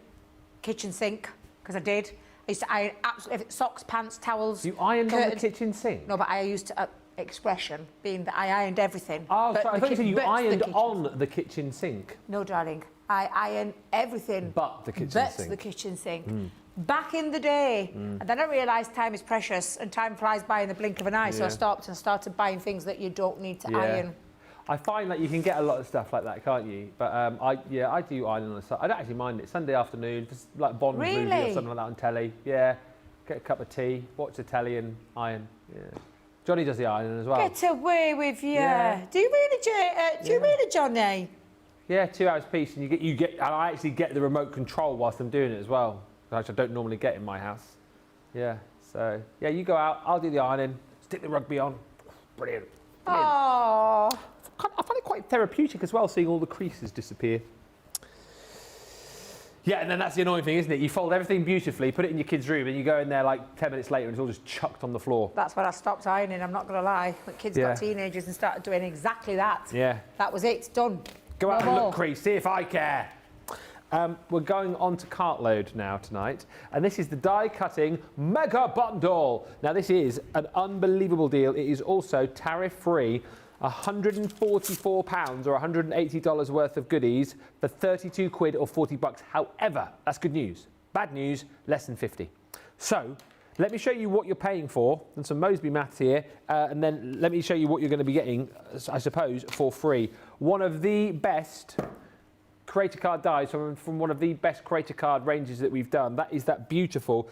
kitchen sink, because I did. I used to iron absolutely socks, pants, towels. You ironed curtains. on the kitchen sink? No, but I used to, expression being that I ironed everything. Oh, sorry, I thought you said you ironed on sink. the kitchen sink. No, darling. I iron everything. But the kitchen but sink. the kitchen sink. Back in the day. And then I realised time is precious and time flies by in the blink of an eye. So I stopped and started buying things that you don't need to iron. I find that you can get a lot of stuff like that, can't you? But I do iron on the side. I don't actually mind it. Sunday afternoon, just like Bond movie or something like that on telly. Yeah, get a cup of tea, watch the telly and iron. Yeah. Johnny does the ironing as well. Get away with you. Yeah. Do you really, Johnny? Yeah, 2 hours piece, and and I actually get the remote control whilst I'm doing it as well, which I don't normally get in my house. Yeah, so yeah, you go out, I'll do the ironing, stick the rugby on. Brilliant. Oh. I find it quite therapeutic as well, seeing all the creases disappear. Yeah, and then that's the annoying thing, isn't it? You fold everything beautifully, put it in your kid's room, and you go in there like 10 minutes later and it's all just chucked on the floor. That's when I stopped ironing, I'm not going to lie. The kids got teenagers and started doing exactly that. Yeah. That was it, it's done. Go out and look, Crease, see if I care. We're going on to Cartload now tonight, and this is the die cutting mega bundle. Now this is an unbelievable deal. It is also tariff free. £144 or $180 worth of goodies for 32 quid or 40 bucks. However, that's good news. Bad news, less than 50. So let me show you what you're paying for, and some Moseby maths here, and then let me show you what you're going to be getting, I suppose, for free. One of the best creator card dies from one of the best creator card ranges that we've done. That is that beautiful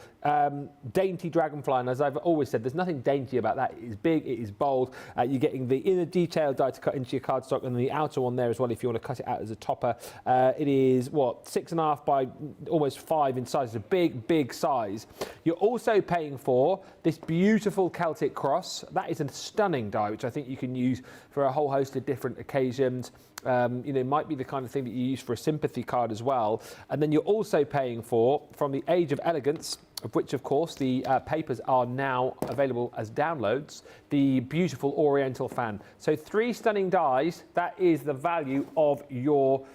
dainty dragonfly, and as I've always said, there's nothing dainty about that. It is big, it is bold. You're getting the inner detail die to cut into your cardstock, and the outer one there as well if you want to cut it out as a topper. It is, what, 6.5 by almost 5 in size. It's a big size. You're also paying for this beautiful Celtic cross. That is a stunning die, which I think you can use for a whole host of different occasions. You know, it might be the kind of thing that you use for a sympathy card as well. And then you're also paying for, from the Age of Elegance, of which, of course, the papers are now available as downloads, the beautiful Oriental fan. So 3 stunning dies, that is the value of your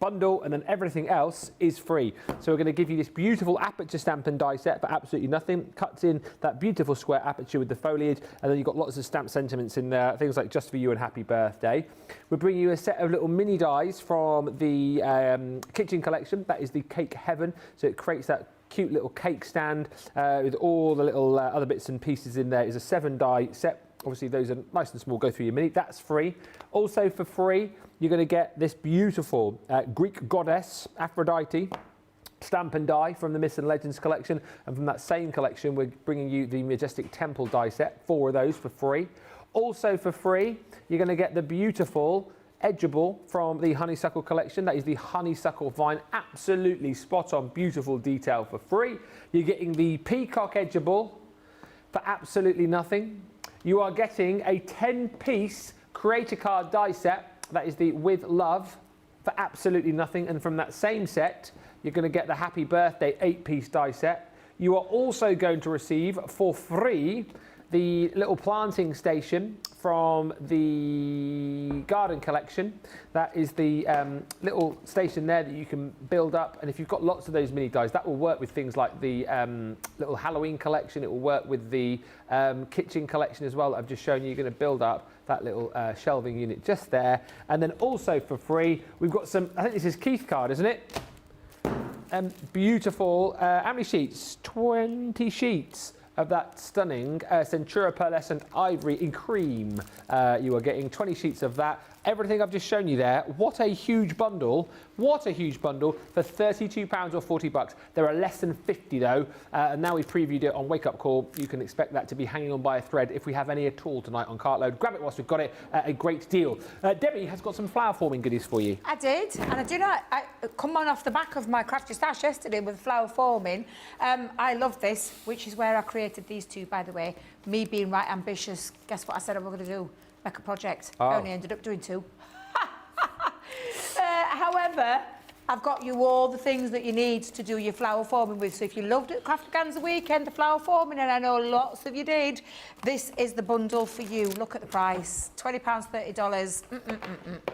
bundle, and then everything else is free. So we're going to give you this beautiful aperture stamp and die set for absolutely nothing. Cuts in that beautiful square aperture with the foliage, and then you've got lots of stamp sentiments in there, things like Just For You and Happy Birthday. We're bringing you a set of little mini dies from the kitchen collection. That is the Cake Heaven, so it creates that cute little cake stand with all the little other bits and pieces in there. It's a 7 die set. Obviously those are nice and small, go through your mini. That's free. Also for free, you're going to get this beautiful Greek goddess Aphrodite stamp and die from the Myths and Legends collection, and from that same collection we're bringing you the Majestic Temple die set, 4 of those for free. Also for free, you're going to get the beautiful Edgeable from the Honeysuckle collection. That is the Honeysuckle vine, absolutely spot on, beautiful detail for free. You're getting the Peacock Edgeable for absolutely nothing. You are getting a 10-piece creator card die set. That is the With Love for absolutely nothing. And from that same set, you're going to get the Happy Birthday 8-piece die set. You are also going to receive for free the little planting station from the garden collection. That is the little station there that you can build up, and if you've got lots of those mini dies, that will work with things like the little Halloween collection. It will work with the kitchen collection as well that I've just shown you. You're going to build up that little shelving unit just there. And then also for free, we've got some, I think this is Keith card, isn't it? Beautiful, how many sheets? 20 sheets of that stunning Centura Pearlescent Ivory in cream. You are getting 20 sheets of that. Everything I've just shown you there. What a huge bundle. What a huge bundle for £32 or $40. There are less than 50 though. And now we've previewed it on Wake Up Call. You can expect that to be hanging on by a thread if we have any at all tonight on Cartload. Grab it whilst we've got it. A great deal. Debbie has got some flower forming goodies for you. I did, and I do not. I come on off the back of my crafty stash yesterday with flower forming. I love this, which is where I created these two, by the way. Me being right ambitious. Guess what I said I was going to do? Make a project. Oh. I only ended up doing 2. However, I've got you all the things that you need to do your flower forming with. So if you loved it, Crafterganza weekend, the flower forming, and I know lots of you did, this is the bundle for you. Look at the price, £20, $30.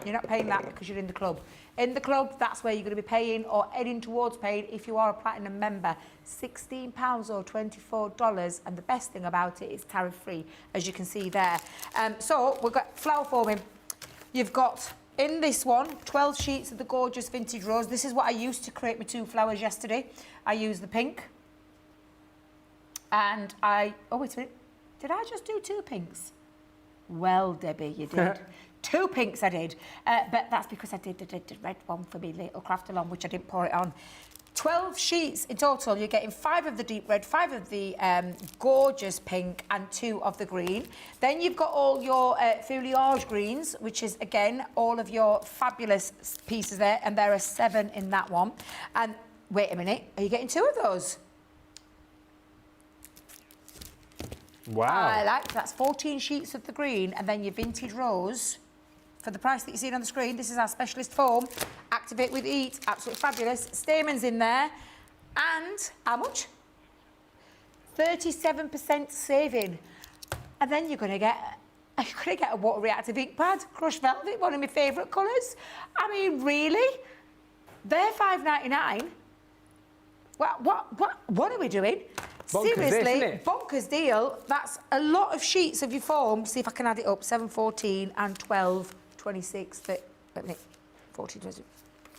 You're not paying that because you're in the club. In the club, that's where you're going to be paying or heading towards paying if you are a platinum member. £16 or $24, and the best thing about it is tariff free, as you can see there. So we've got flower forming. You've got in this one 12 sheets of the gorgeous vintage rose. This is what I used to create my 2 flowers yesterday. I used the pink, and oh wait a minute, did I just do 2 pinks? Well, Debbie, you did. 2 pinks I did, but that's because I did the red one for me little craft along, which I didn't pour it on. 12 sheets in total. You're getting 5 of the deep red, 5 of the gorgeous pink, and 2 of the green. Then you've got all your foliage greens, which is again all of your fabulous pieces there, and there are 7 in that one. And wait a minute, are you getting 2 of those? Wow. I like that. That's 14 sheets of the green, and then your vintage rose. For the price that you're seeing on the screen, this is our specialist foam. Activate with Eat, absolutely fabulous. Stamens in there, and how much? 37% saving. And then you're going to get a water reactive ink pad, crushed velvet, one of my favourite colours. I mean, really? They're $5.99. What are we doing? Bonkers, seriously, isn't it? Bonkers deal. That's a lot of sheets of your foam. See if I can add it up. 7, 14 and 12, 26. Wait a minute. 14, 20.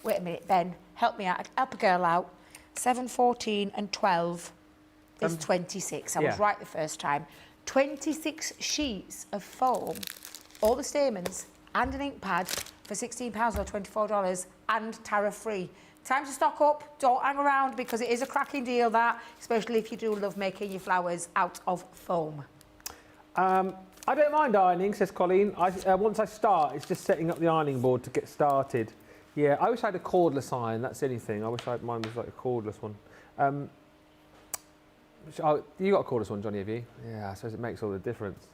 Wait a minute, Ben. Help me out. Help a girl out. 7, 14 and 12 is 26. I was right the first time. 26 sheets of foam. All the stamens. and an ink pad for £16 or $24 and tariff-free. Time to stock up, don't hang around because it is a cracking deal that, especially if you do love making your flowers out of foam. I don't mind ironing, says Colleen. Once I start, it's just setting up the ironing board to get started. Yeah, I wish I had a cordless iron, that's anything. I wish mine was like a cordless one. You got a cordless one, Johnny, have you? Yeah, I suppose it makes all the difference.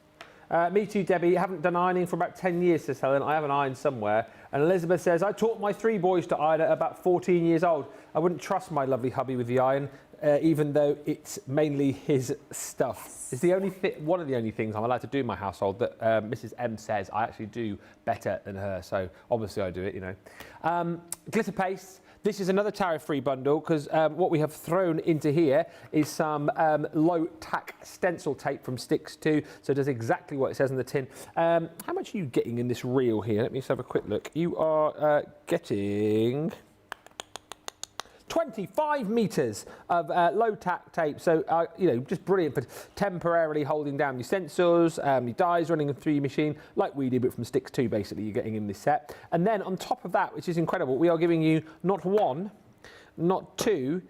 Me too, Debbie. Haven't done ironing for about 10 years, says Helen. I have an iron somewhere. And Elizabeth says, I taught my 3 boys to iron at about 14 years old. I wouldn't trust my lovely hubby with the iron, even though it's mainly his stuff. Yes. It's the only one of the only things I'm allowed to do in my household that Mrs. M says I actually do better than her. So obviously I do it, you know. Glitter paste. This is another tariff-free bundle because what we have thrown into here is some low-tack stencil tape from Sticks 2. So it does exactly what it says on the tin. How much are you getting in this reel here? Let me just have a quick look. You are getting 25 metres of low-tack tape. So, you know, just brilliant for temporarily holding down your stencils, your dies running through your machine, like we did, but from Sticks 2, basically, you're getting in this set. And then on top of that, which is incredible, we are giving you not 1, not 2,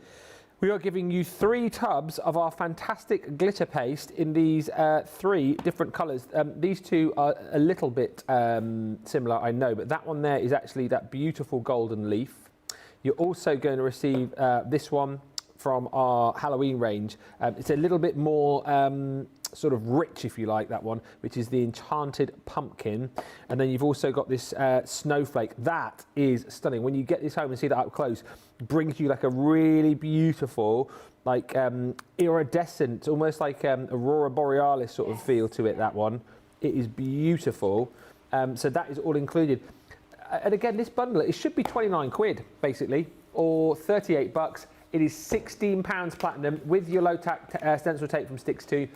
we are giving you 3 tubs of our fantastic glitter paste in these 3 different colours. These 2 are a little bit similar, I know, but that one there is actually that beautiful golden leaf. You're also going to receive this one from our Halloween range. It's a little bit more sort of rich, if you like, that one, which is the Enchanted Pumpkin. And then you've also got this Snowflake. That is stunning. When you get this home and see that up close, it brings you like a really beautiful, like iridescent, almost like Aurora Borealis sort of feel to it, that one. It is beautiful. So that is all included. And again, this bundle, it should be 29 quid, basically, or 38 bucks. It is £16 platinum with your low-tack stencil tape from Sticks 2,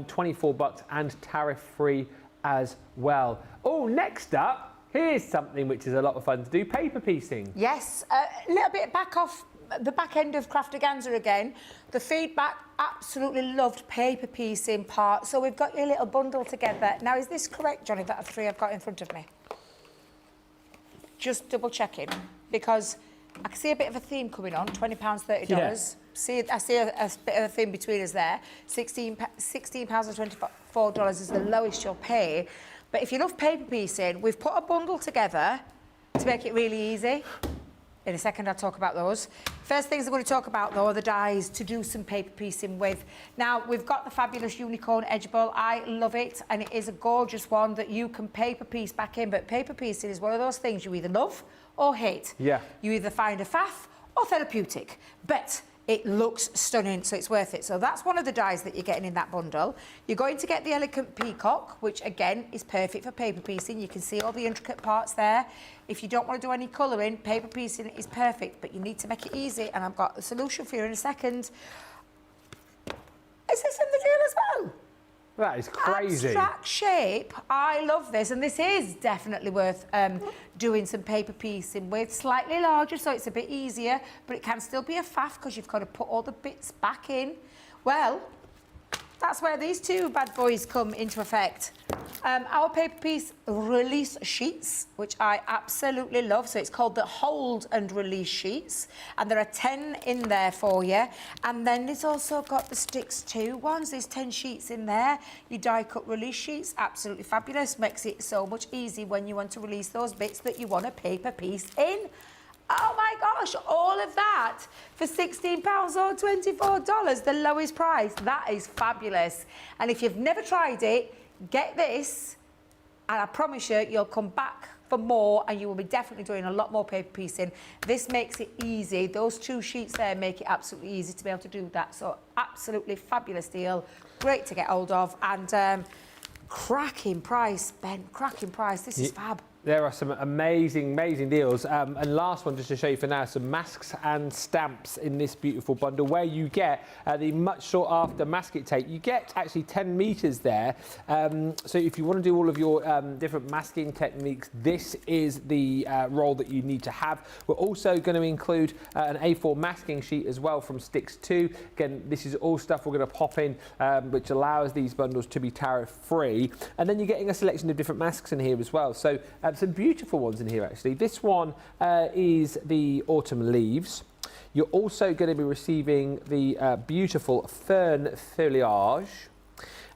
24 bucks and tariff-free as well. Oh, next up, here's something which is a lot of fun to do, paper piecing. Yes, a little bit back off the back end of Crafterganza again. The feedback, absolutely loved paper piecing part. So we've got your little bundle together. Now, is this correct, Johnny, that are 3 I've got in front of me? Just double checking, because I can see a bit of a theme coming on, £20, $30. Yeah. I see a bit of a theme between us there. £16 and $24 is the lowest you'll pay. But if you love paper piecing, we've put a bundle together to make it really easy. In a second, I'll talk about those. First things I'm going to talk about, though, are the dies to do some paper piecing with. Now, we've got the fabulous Unicorn Edge Ball. I love it, and it is a gorgeous one that you can paper piece back in. But paper piecing is one of those things you either love or hate. Yeah. You either find a faff or therapeutic. But it looks stunning, so it's worth it. So that's one of the dies that you're getting in that bundle. You're going to get the Elegant Peacock, which again is perfect for paper piecing. You can see all the intricate parts there. If you don't want to do any colouring, paper piecing is perfect, but you need to make it easy, and I've got the solution for you in a second. Is this in the deal as well? That is crazy. Abstract shape. I love this, and this is definitely worth doing some paper piecing with. Slightly larger, so it's a bit easier, but it can still be a faff because you've got to put all the bits back in. Well, that's where these 2 bad boys come into effect. Our paper piece release sheets, which I absolutely love. So it's called the hold and release sheets. And there are 10 in there for you. And then it's also got the Sticks 2 ones. There's 10 sheets in there. Your die cut release sheets, absolutely fabulous. Makes it so much easy when you want to release those bits that you want to paper piece in. Oh my gosh, all of that for £16 or $24, the lowest price. That is fabulous. And if you've never tried it, get this, and I promise you, you'll come back for more, and you will be definitely doing a lot more paper piecing. This makes it easy. Those 2 sheets there make it absolutely easy to be able to do that. So absolutely fabulous deal. Great to get hold of, and cracking price, Ben, cracking price. This is fab. There are some amazing, amazing deals. And last one, just to show you for now, some masks and stamps in this beautiful bundle, where you get the much sought after masking tape. You get actually 10 metres there. So if you want to do all of your different masking techniques, this is the roll that you need to have. We're also going to include an A4 masking sheet as well from Sticks 2. Again, this is all stuff we're going to pop in, which allows these bundles to be tariff-free. And then you're getting a selection of different masks in here as well. So Some beautiful ones in here, actually. This one is the autumn leaves. You're also going to be receiving the beautiful fern foliage.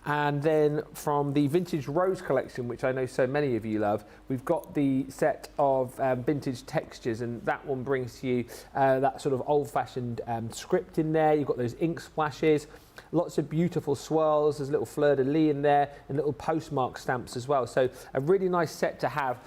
And then from the vintage rose collection, which I know so many of you love, we've got the set of vintage textures, and that one brings to you that sort of old-fashioned script in there. You've got those ink splashes, lots of beautiful swirls. There's a little fleur-de-lis in there and little postmark stamps as well. So a really nice set to have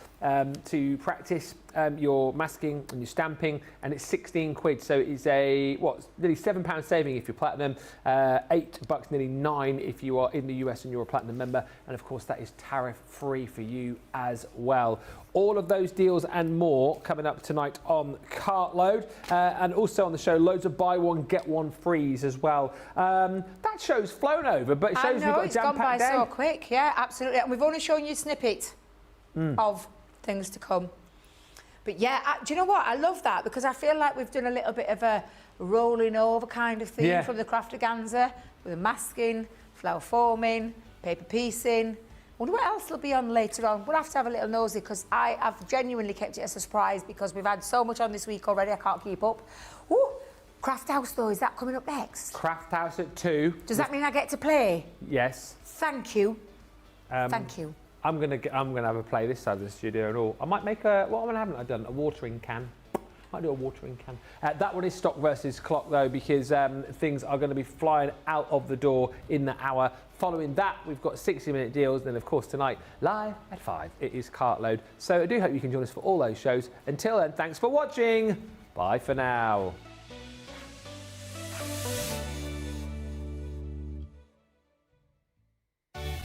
to practice your masking and your stamping, and it's 16 quid, so it's a nearly £7 saving if you're platinum, $8, nearly $9 if you are in the US and you're a platinum member, and of course that is tariff free for you as well. All of those deals and more coming up tonight on Cartload, and also on the show loads of buy one get one frees as well. That show's flown over, but it shows we've got a jam-packed day. It's gone by so quick, yeah, absolutely, and we've only shown you a snippet of things to come. But yeah, do you know what? I love that because I feel like we've done a little bit of a rolling over kind of theme from the crafterganza with the masking, flower forming, paper piecing. Wonder what else will be on later on. We'll have to have a little nosy because I have genuinely kept it a surprise because we've had so much on this week already. I can't keep up. Ooh, Craft House though, is that coming up next? Craft House at 2. Does that mean I get to play? Yes. Thank you. Thank you. I'm gonna have a play this side of the studio and all. I might make what haven't I done? A watering can. Might do a watering can. That one is stock versus clock though, because things are going to be flying out of the door in the hour. Following that, we've got 60-minute deals. Then of course tonight, live at 5, it is Cartload. So I do hope you can join us for all those shows. Until then, thanks for watching. Bye for now.